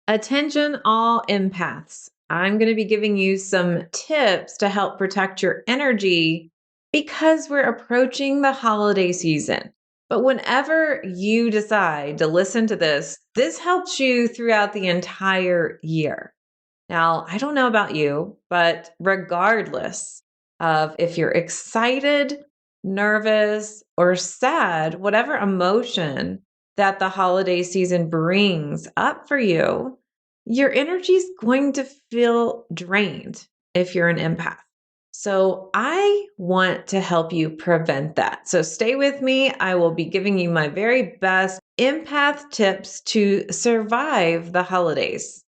Attention, all empaths. I'm going to be giving you some tips to help protect your energy because we're approaching the holiday season. But whenever you decide to listen to this helps you throughout the entire year. Now, I don't know about you, but regardless of if you're excited, nervous, or sad, whatever emotion that the holiday season brings up for you, your energy is going to feel drained if you're an empath. So, I want to help you prevent that. So, stay with me. I will be giving you my very best empath tips to survive the holidays.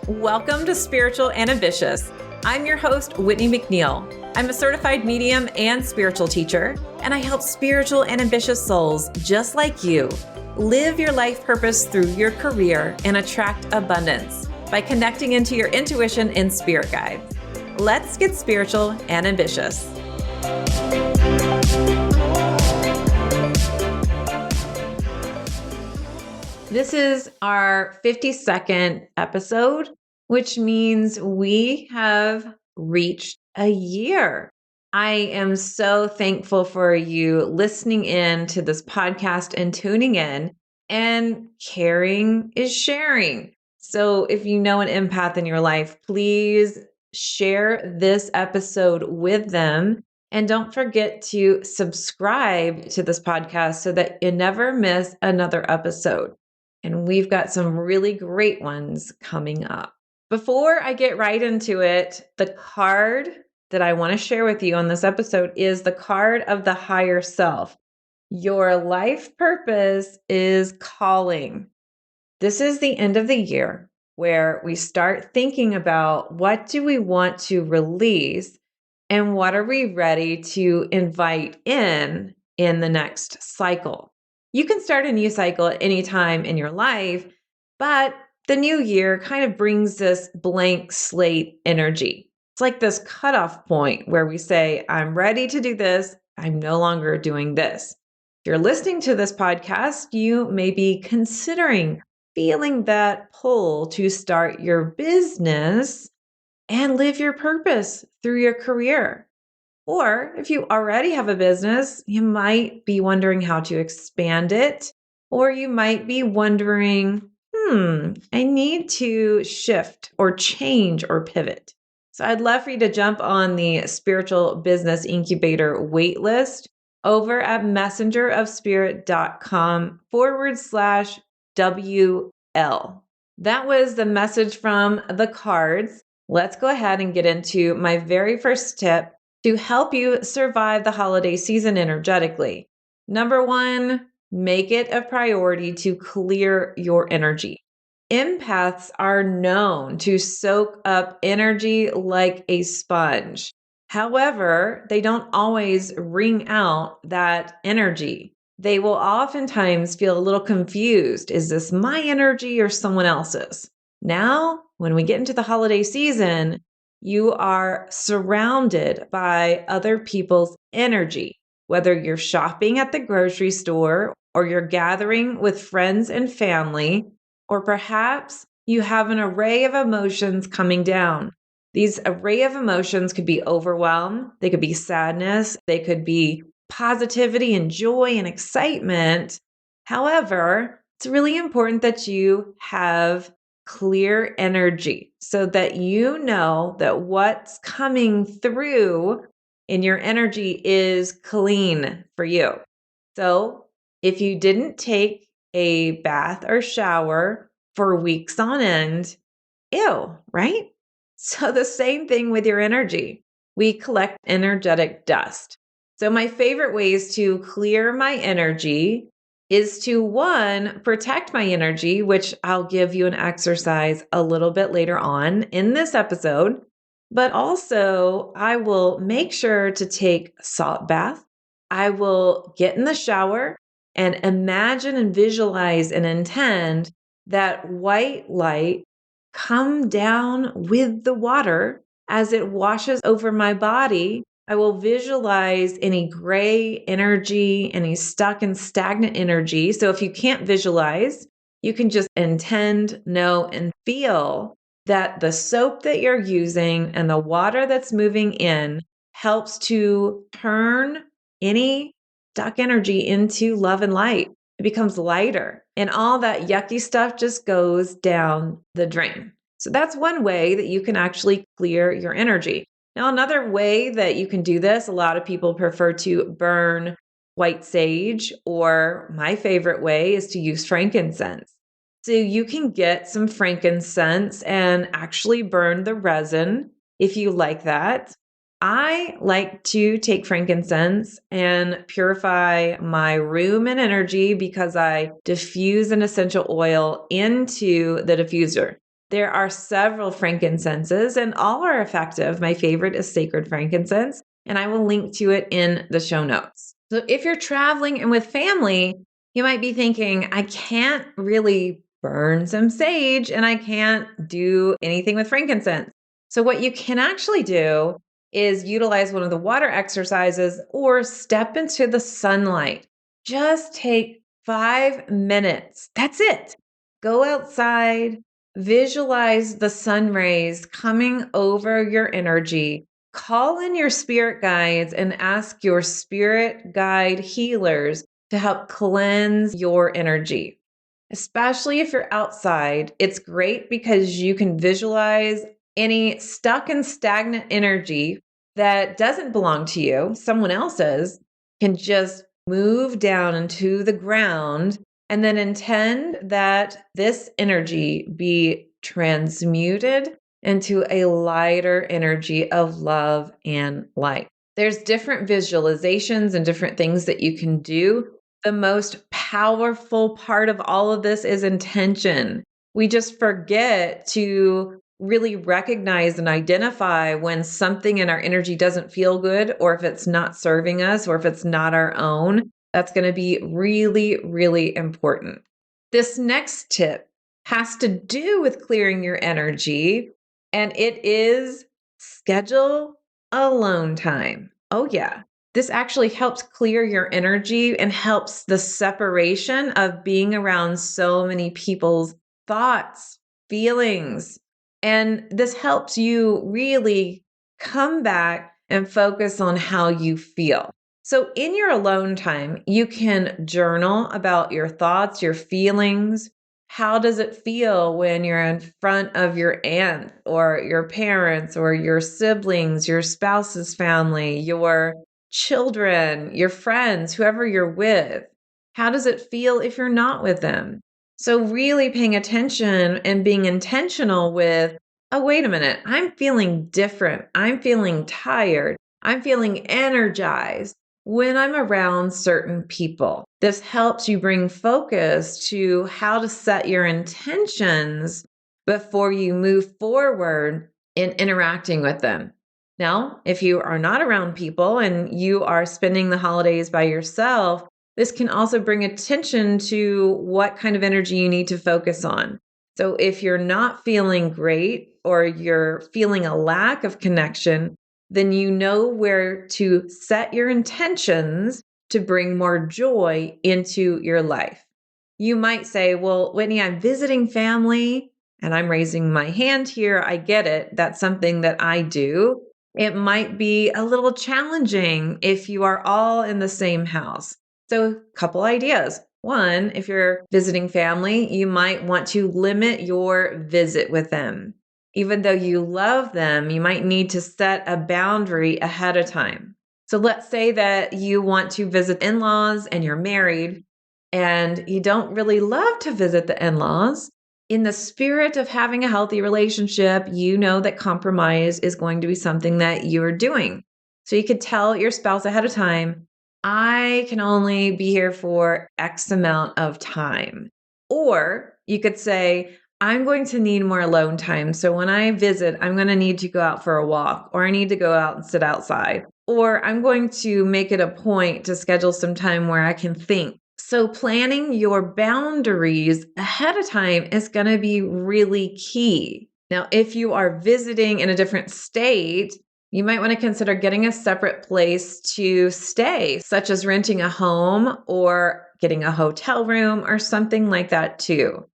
Welcome to Spiritual and Ambitious. I'm your host, Whitney McNeill. I'm a certified medium and spiritual teacher, and I help spiritual and ambitious souls just like you live your life purpose through your career and attract abundance by connecting into your intuition and spirit guides. Let's get spiritual and ambitious. This is our 52nd episode, which means we have reached a year. I am so thankful for you listening in to this podcast and tuning in, and caring is sharing. So if you know an empath in your life, please share this episode with them. And don't forget to subscribe to this podcast so that you never miss another episode. And we've got some really great ones coming up. Before I get right into it, the card that I want to share with you on this episode is the card of the higher self. Your life purpose is calling. This is the end of the year where we start thinking about what do we want to release and what are we ready to invite in the next cycle. You can start a new cycle at any time in your life, but the new year kind of brings this blank slate energy. It's like this cutoff point where we say, I'm ready to do this. I'm no longer doing this. If you're listening to this podcast, you may be considering feeling that pull to start your business and live your purpose through your career. Or if you already have a business, you might be wondering how to expand it, or you might be wondering, I need to shift or change or pivot. So I'd love for you to jump on the Spiritual Business Incubator waitlist over at messengerofspirit.com/WL. That was the message from the cards. Let's go ahead and get into my very first tip to help you survive the holiday season energetically. Number one, make it a priority to clear your energy. Empaths are known to soak up energy like a sponge. However, they don't always wring out that energy. They will oftentimes feel a little confused. Is this my energy or someone else's? Now, when we get into the holiday season, you are surrounded by other people's energy, whether you're shopping at the grocery store or you're gathering with friends and family, or perhaps you have an array of emotions coming down. These array of emotions could be overwhelm, they could be sadness, they could be positivity and joy and excitement. However, it's really important that you have clear energy so that you know that what's coming through in your energy is clean for you. So if you didn't take a bath or shower for weeks on end, ew, right? So the same thing with your energy. We collect energetic dust. So my favorite ways to clear my energy is to, one, protect my energy, which I'll give you an exercise a little bit later on in this episode. But also, I will make sure to take a salt bath. I will get in the shower and imagine and visualize and intend that white light come down with the water as it washes over my body I will visualize any gray energy, any stuck and stagnant energy. So if you can't visualize, you can just intend, know, and feel that the soap that you're using and the water that's moving in helps to turn any stuck energy into love and light. It becomes lighter, and all that yucky stuff just goes down the drain. So that's one way that you can actually clear your energy. Now, another way that you can do this, a lot of people prefer to burn white sage, or my favorite way is to use frankincense. So you can get some frankincense and actually burn the resin if you like that. I like to take frankincense and purify my room and energy because I diffuse an essential oil into the diffuser. There are several frankincenses and all are effective. My favorite is sacred frankincense, and I will link to it in the show notes. So if you're traveling and with family, you might be thinking, I can't really burn some sage and I can't do anything with frankincense. So what you can actually do is utilize one of the water exercises or step into the sunlight. Just take 5 minutes. That's it. Go outside, visualize the sun rays coming over your energy. Call in your spirit guides and ask your spirit guide healers to help cleanse your energy. Especially if you're outside, it's great because you can visualize any stuck and stagnant energy that doesn't belong to you, someone else's, can just move down into the ground and then intend that this energy be transmuted into a lighter energy of love and light. There's different visualizations and different things that you can do. The most powerful part of all of this is intention. We just forget to really recognize and identify when something in our energy doesn't feel good, or if it's not serving us, or if it's not our own. That's going to be really, really important. This next tip has to do with clearing your energy, and it is schedule alone time. Oh, yeah. This actually helps clear your energy and helps the separation of being around so many people's thoughts, feelings. And this helps you really come back and focus on how you feel. So, in your alone time, you can journal about your thoughts, your feelings. How does it feel when you're in front of your aunt or your parents or your siblings, your spouse's family, your children, your friends, whoever you're with? How does it feel if you're not with them? So, really paying attention and being intentional with, oh, wait a minute, I'm feeling different. I'm feeling tired. I'm feeling energized when I'm around certain people. This helps you bring focus to how to set your intentions before you move forward in interacting with them. Now, if you are not around people and you are spending the holidays by yourself, this can also bring attention to what kind of energy you need to focus on. So if you're not feeling great or you're feeling a lack of connection, then you know where to set your intentions to bring more joy into your life. You might say, well, Whitney, I'm visiting family and I'm raising my hand here. I get it. That's something that I do. It might be a little challenging if you are all in the same house. So, a couple ideas. One, if you're visiting family, you might want to limit your visit with them. Even though you love them, you might need to set a boundary ahead of time. So, let's say that you want to visit in laws and you're married and you don't really love to visit the in laws. In the spirit of having a healthy relationship, you know that compromise is going to be something that you're doing. So you could tell your spouse ahead of time, I can only be here for X amount of time. Or you could say, I'm going to need more alone time. So when I visit, I'm going to need to go out for a walk, or I need to go out and sit outside, or I'm going to make it a point to schedule some time where I can think. So planning your boundaries ahead of time is going to be really key. Now, if you are visiting in a different state, You might want to consider getting a separate place to stay, such as renting a home or getting a hotel room or something like that too.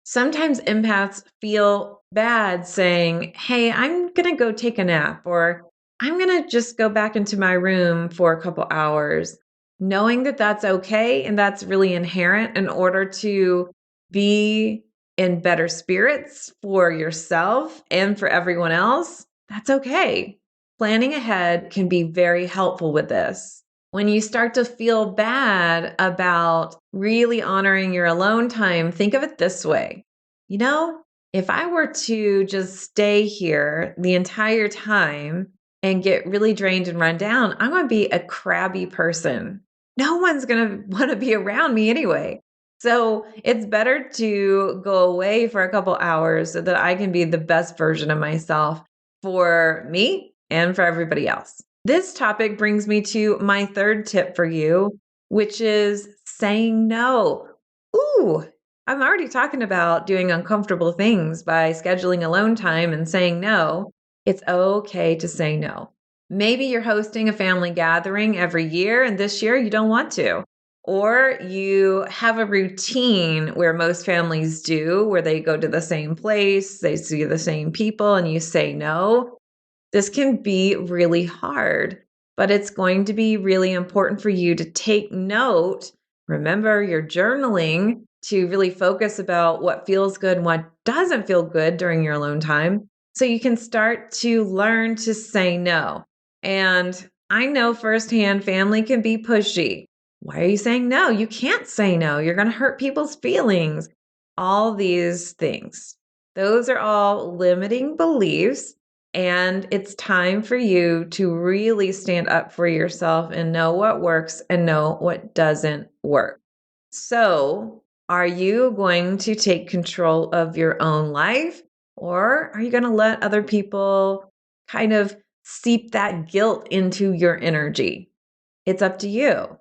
Sometimes empaths feel bad saying, "Hey, I'm going to go take a nap," or "I'm going to just go back into my room for a couple hours." Knowing that that's okay and that's really inherent in order to be in better spirits for yourself and for everyone else, that's okay. Planning ahead can be very helpful with this. When you start to feel bad about really honoring your alone time, think of it this way. You know, if I were to just stay here the entire time and get really drained and run down, I'm going to be a crabby person. No one's going to want to be around me anyway. So it's better to go away for a couple hours so that I can be the best version of myself for me and for everybody else. This topic brings me to my third tip for you, which is saying no. Ooh, I'm already talking about doing uncomfortable things by scheduling alone time and saying no. It's okay to say no. Maybe you're hosting a family gathering every year and this year you don't want to. Or you have a routine where most families do, where they go to the same place, they see the same people, and you say no. This can be really hard, but it's going to be really important for you to take note. Remember your journaling to really focus about what feels good and what doesn't feel good during your alone time so you can start to learn to say no. And I know firsthand family can be pushy. Why are you saying no? You can't say no. You're going to hurt people's feelings. All these things. Those are all limiting beliefs and it's time for you to really stand up for yourself and know what works and know what doesn't work. So, are you going to take control of your own life or are you going to let other people kind of seep that guilt into your energy? It's up to you.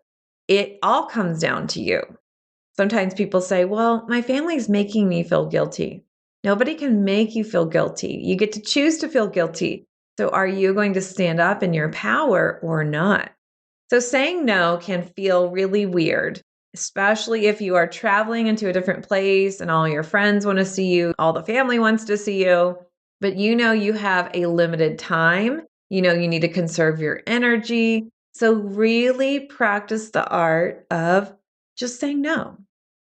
It all comes down to you. Sometimes people say, well, my family's making me feel guilty. Nobody can make you feel guilty. You get to choose to feel guilty. So are you going to stand up in your power or not? So saying no can feel really weird, especially if you are traveling into a different place and all your friends want to see you, all the family wants to see you, but you know you have a limited time. You know you need to conserve your energy. So really practice the art of just saying no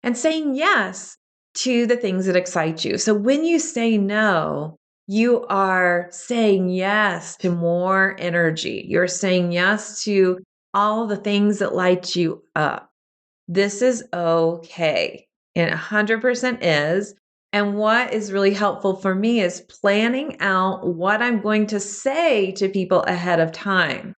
and saying yes to the things that excite you. So when you say no, you are saying yes to more energy. You're saying yes to all the things that light you up. This is okay. And 100% is. And what is really helpful for me is planning out what I'm going to say to people ahead of time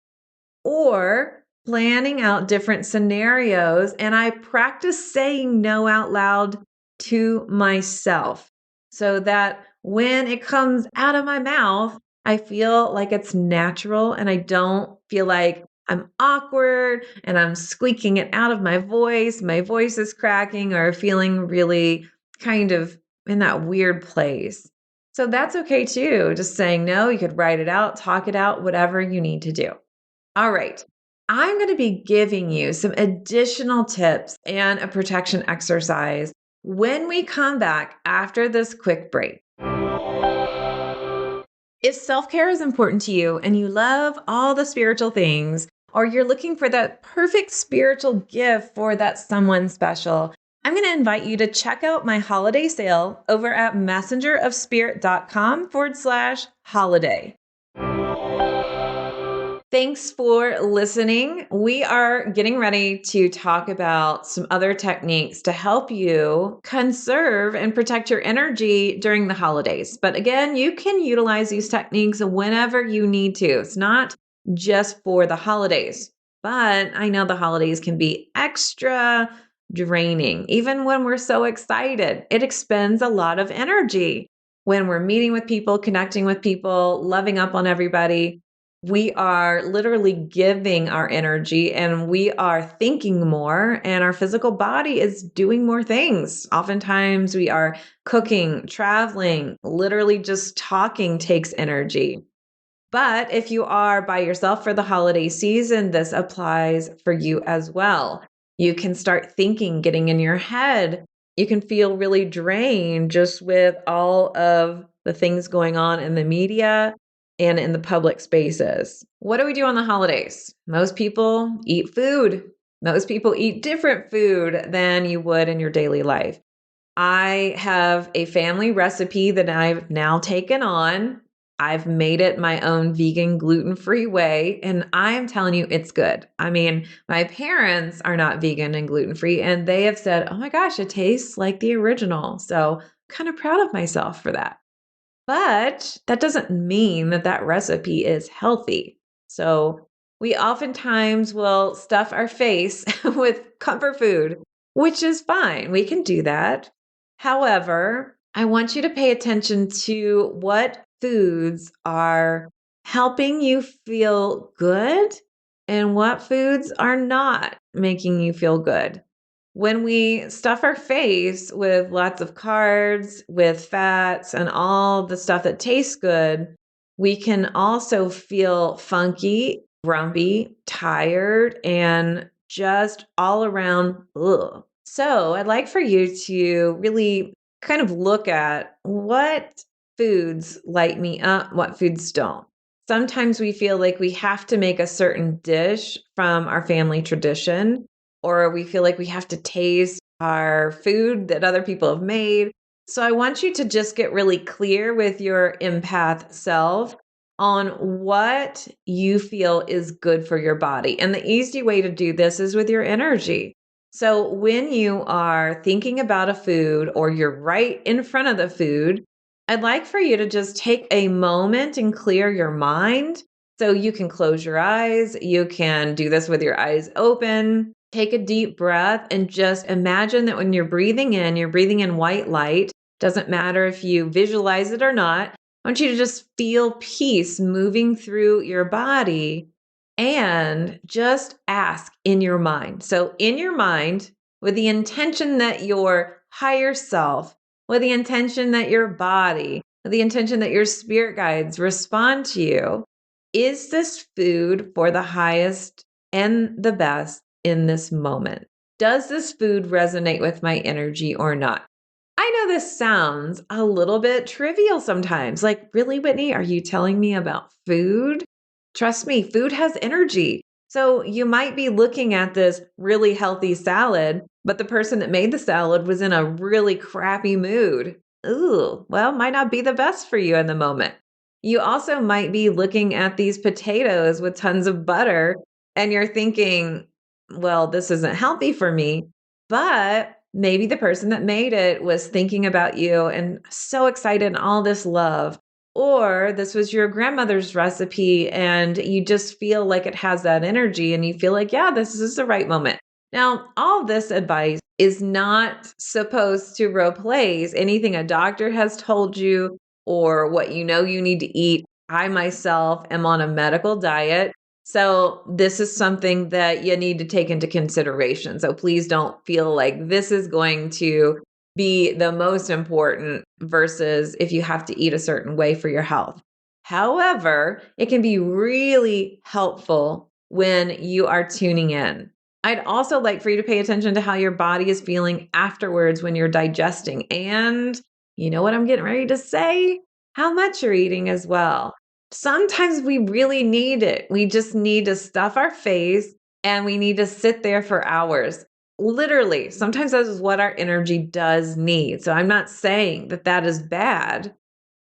or planning out different scenarios. And I practice saying no out loud to myself so that when it comes out of my mouth, I feel like it's natural and I don't feel like I'm awkward and I'm squeaking it out of my voice. My voice is cracking or feeling really kind of in that weird place. So that's okay too. Just saying no, you could write it out, talk it out, whatever you need to do. All right. I'm going to be giving you some additional tips and a protection exercise when we come back after this quick break. If self care is important to you and you love all the spiritual things, or you're looking for that perfect spiritual gift for that someone special, I'm going to invite you to check out my holiday sale over at messengerofspirit.com/holiday. Thanks for listening. We are getting ready to talk about some other techniques to help you conserve and protect your energy during the holidays. But again, you can utilize these techniques whenever you need to. It's not just for the holidays, but I know the holidays can be extra draining. Even when we're so excited, it expends a lot of energy. When we're meeting with people, connecting with people, loving up on everybody, we are literally giving our energy and we are thinking more, and our physical body is doing more things. Oftentimes, we are cooking, traveling, literally just talking takes energy. But if you are by yourself for the holiday season, this applies for you as well. You can start thinking, getting in your head. You can feel really drained just with all of the things going on in the media and in the public spaces. What do we do on the holidays? Most people eat food. Most people eat different food than you would in your daily life. I have a family recipe that I've now taken on. I've made it my own vegan, gluten free way. And I am telling you, it's good. I mean, my parents are not vegan and gluten free, and they have said, oh my gosh, it tastes like the original. So, kind of proud of myself for that. But that doesn't mean that that recipe is healthy. So we oftentimes will stuff our face with comfort food, which is fine. We can do that. However, I want you to pay attention to what foods are helping you feel good and what foods are not making you feel good. When we stuff our face with lots of carbs, with fats, and all the stuff that tastes good, we can also feel funky, grumpy, tired, and just all around ugh. So, I'd like for you to really kind of look at what foods light me up, what foods don't. Sometimes we feel like we have to make a certain dish from our family tradition, or we feel like we have to taste our food that other people have made. So I want you to just get really clear with your empath self on what you feel is good for your body. And the easy way to do this is with your energy. So when you are thinking about a food or you're right in front of the food, I'd like for you to just take a moment and clear your mind. So you can close your eyes. You can do this with your eyes open. Take a deep breath and just imagine that when you're breathing in white light. Doesn't matter if you visualize it or not. I want you to just feel peace moving through your body and just ask in your mind. So, in your mind, with the intention that your higher self, with the intention that your body, with the intention that your spirit guides respond to you, is this food for the highest and the best in this moment? Does this food resonate with my energy or not? I know this sounds a little bit trivial sometimes. Like, really, Whitney, are you telling me about food? Trust me, food has energy. So you might be looking at this really healthy salad, but the person that made the salad was in a really crappy mood. Ooh, well, might not be the best for you in the moment. You also might be looking at these potatoes with tons of butter and you're thinking, well, this isn't healthy for me. But maybe the person that made it was thinking about you and so excited and all this love. Or this was your grandmother's recipe and you just feel like it has that energy and you feel like, yeah, this is the right moment. Now, all this advice is not supposed to replace anything a doctor has told you or what you know you need to eat. I myself am on a medical diet. So, this is something that you need to take into consideration. So, please don't feel like this is going to be the most important versus if you have to eat a certain way for your health. However, it can be really helpful when you are tuning in. I'd also like for you to pay attention to how your body is feeling afterwards when you're digesting. And you know what I'm getting ready to say? How much you're eating as well. Sometimes we really need it. We just need to stuff our face and we need to sit there for hours. Literally, sometimes that is what our energy does need. So I'm not saying that that is bad.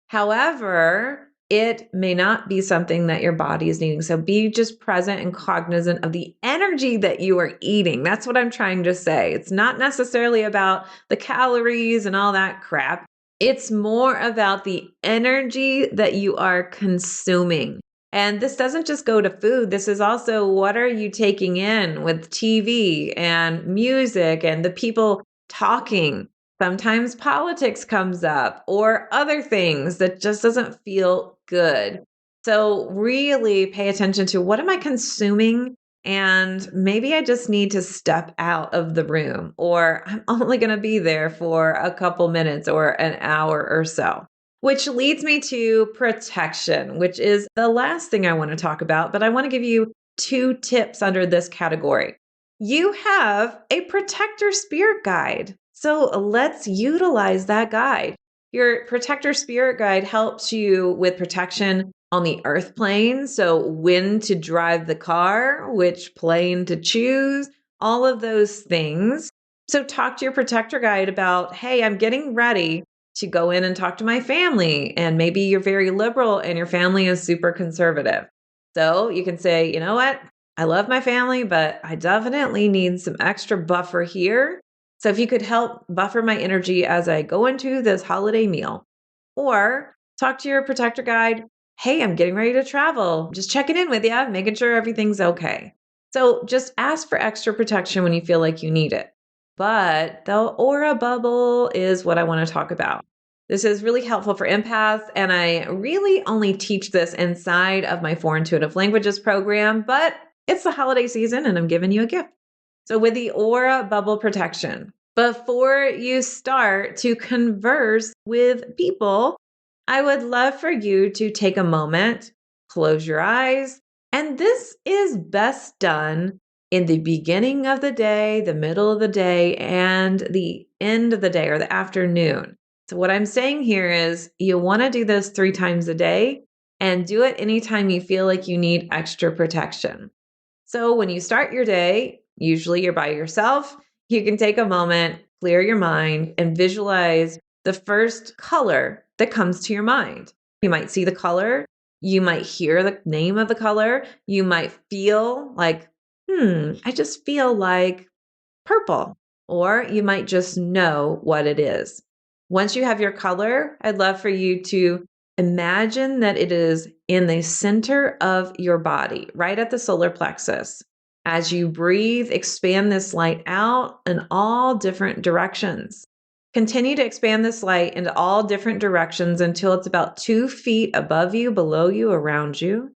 However, it may not be something that your body is needing. So be just present and cognizant of the energy that you are eating. That's what I'm trying to say. It's not necessarily about the calories and all that crap. It's more about the energy that you are consuming. And this doesn't just go to food. This is also what are you taking in with TV and music and the people talking. Sometimes politics comes up or other things that just doesn't feel good. So really pay attention to what am I consuming? And maybe I just need to step out of the room, or I'm only going to be there for a couple minutes or an hour or so. Which leads me to protection, which is the last thing I want to talk about, but I want to give you 2 tips under this category. You have a protector spirit guide. So let's utilize that guide. Your protector spirit guide helps you with protection on the earth plane. So when to drive the car, which plane to choose, all of those things. So talk to your protector guide about, hey, I'm getting ready to go in and talk to my family. And maybe you're very liberal and your family is super conservative. So you can say, you know what? I love my family, but I definitely need some extra buffer here. So if you could help buffer my energy as I go into this holiday meal, or talk to your protector guide. Hey, I'm getting ready to travel. Just checking in with you, making sure everything's okay. So just ask for extra protection when you feel like you need it. But the aura bubble is what I want to talk about. This is really helpful for empaths, and I really only teach this inside of my 4 Intuitive Languages program, but it's the holiday season and I'm giving you a gift. So with the aura bubble protection, before you start to converse with people, I would love for you to take a moment, close your eyes, and this is best done in the beginning of the day, the middle of the day, and the end of the day or the afternoon. So what I'm saying here is you want to do this 3 times a day and do it anytime you feel like you need extra protection. So when you start your day, usually you're by yourself, you can take a moment, clear your mind, and visualize the first color that comes to your mind. You might see the color, you might hear the name of the color, you might feel like, I just feel like purple, or you might just know what it is. Once you have your color, I'd love for you to imagine that it is in the center of your body, right at the solar plexus. As you breathe, expand this light out in all different directions. Continue to expand this light into all different directions until it's about 2 feet above you, below you, around you.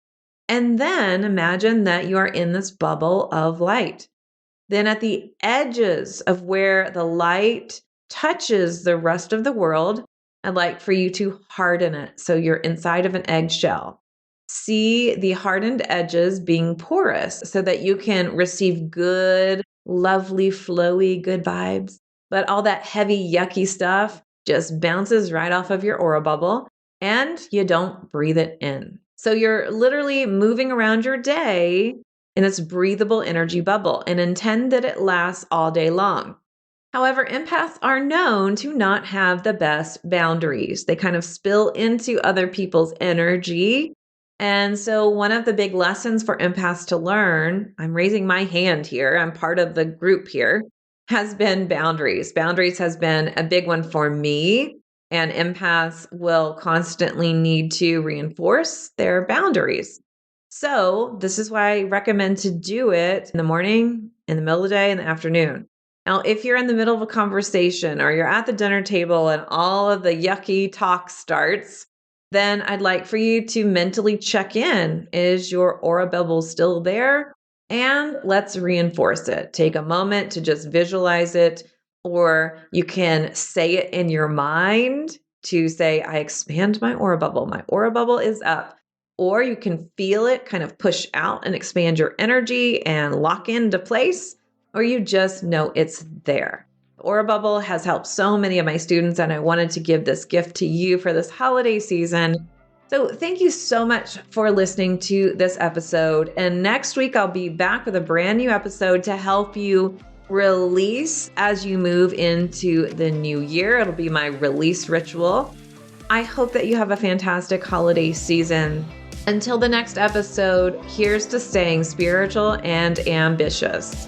And then imagine that you are in this bubble of light. Then at the edges of where the light touches the rest of the world, I'd like for you to harden it. So you're inside of an eggshell. See the hardened edges being porous so that you can receive good, lovely, flowy, good vibes. But all that heavy, yucky stuff just bounces right off of your aura bubble and you don't breathe it in. So you're literally moving around your day in this breathable energy bubble and intend that it lasts all day long. However, empaths are known to not have the best boundaries. They kind of spill into other people's energy. And so one of the big lessons for empaths to learn, I'm raising my hand here, I'm part of the group here, has been boundaries. Boundaries has been a big one for me, and empaths will constantly need to reinforce their boundaries. So this is why I recommend to do it in the morning, in the middle of the day, in the afternoon. Now, if you're in the middle of a conversation or you're at the dinner table and all of the yucky talk starts, then I'd like for you to mentally check in. Is your aura bubble still there? And let's reinforce it. Take a moment to just visualize it, or you can say it in your mind to say, I expand my aura bubble. My aura bubble is up. Or you can feel it kind of push out and expand your energy and lock into place, or you just know it's there. Aura Bubble has helped so many of my students, and I wanted to give this gift to you for this holiday season. So thank you so much for listening to this episode. And next week, I'll be back with a brand new episode to help you release as you move into the new year. It'll be my release ritual. I hope that you have a fantastic holiday season. Until the next episode, here's to staying spiritual and ambitious.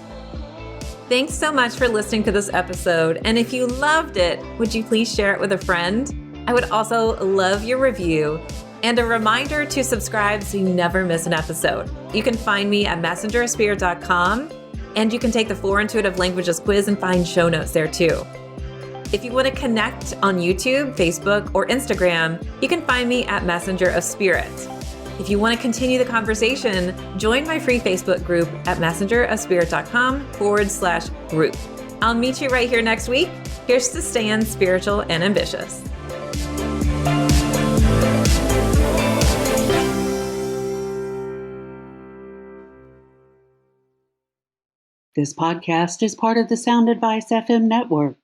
Thanks so much for listening to this episode. And if you loved it, would you please share it with a friend? I would also love your review and a reminder to subscribe so you never miss an episode. You can find me at messengerofspirit.com, and you can take the 4 Intuitive Languages quiz and find show notes there too. If you want to connect on YouTube, Facebook, or Instagram, you can find me at Messenger of Spirit. If you want to continue the conversation, join my free Facebook group at messengerofspirit.com/group. I'll meet you right here next week. Here's to staying spiritual and ambitious. This podcast is part of the Sound Advice FM network.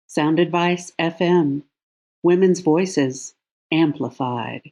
Sound Advice FM. Women's voices amplified.